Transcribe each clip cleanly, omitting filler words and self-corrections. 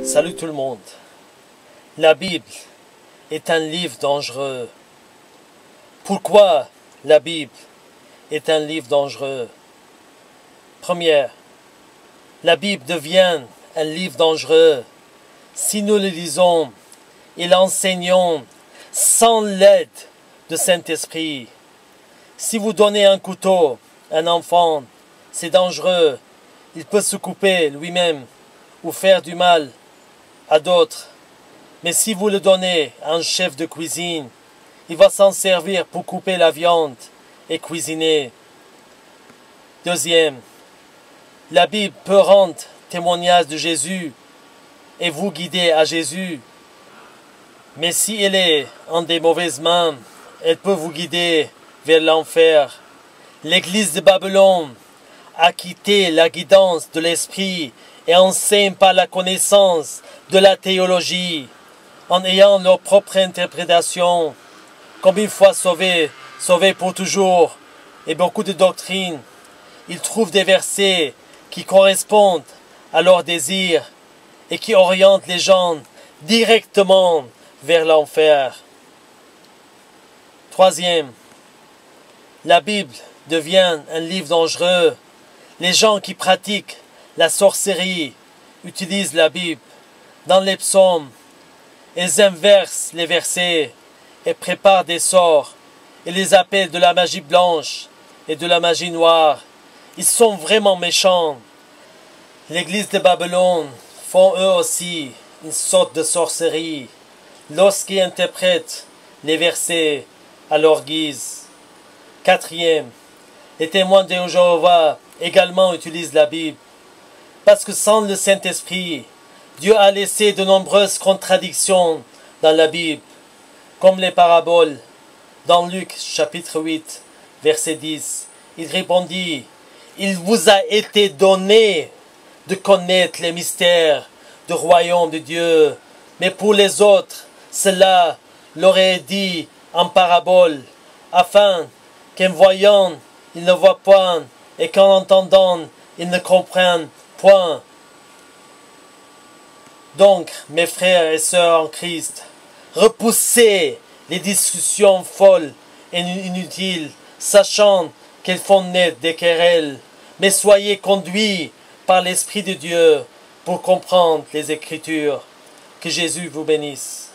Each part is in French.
Salut tout le monde. La Bible est un livre dangereux. Pourquoi la Bible est un livre dangereux? Première, la Bible devient un livre dangereux si nous le lisons et l'enseignons sans l'aide de Saint-Esprit. Si vous donnez un couteau à un enfant, c'est dangereux. Il peut se couper lui-même ou faire du mal à d'autres. Mais si vous le donnez à un chef de cuisine, il va s'en servir pour couper la viande et cuisiner. Deuxième, la Bible peut rendre témoignage de Jésus et vous guider à Jésus. Mais si elle est en des mauvaises mains, elle peut vous guider vers l'enfer. L'église de Babylone a quitté la guidance de l'Esprit et enseigne par la connaissance de la théologie, en ayant leur propre interprétation. Comme une fois sauvés, sauvés pour toujours, et beaucoup de doctrines, ils trouvent des versets qui correspondent à leurs désirs et qui orientent les gens directement vers l'enfer. Troisième, la Bible devient un livre dangereux. Les gens qui pratiquent la sorcellerie utilisent la Bible. Dans les psaumes, ils inversent les versets et préparent des sorts et les appellent de la magie blanche et de la magie noire. Ils sont vraiment méchants. L'église de Babylone font eux aussi une sorte de sorcellerie lorsqu'ils interprètent les versets à leur guise. Quatrième, les témoins de Jéhovah également utilisent la Bible. Parce que sans le Saint-Esprit, Dieu a laissé de nombreuses contradictions dans la Bible, comme les paraboles. Dans Luc chapitre 8, verset 10, il répondit, « Il vous a été donné de connaître les mystères du royaume de Dieu, mais pour les autres, cela leur est dit en parabole, afin qu'en voyant, ils ne voient point, et qu'en entendant, ils ne comprennent point. » Donc, mes frères et sœurs en Christ, repoussez les discussions folles et inutiles, sachant qu'elles font naître des querelles, mais soyez conduits par l'Esprit de Dieu pour comprendre les Écritures. Que Jésus vous bénisse.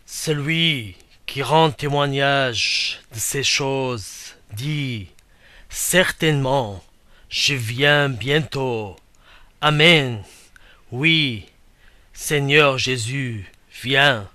Celui qui rend témoignage de ces choses dit, « Certainement, je viens bientôt. » Amen. Oui, Seigneur Jésus, viens.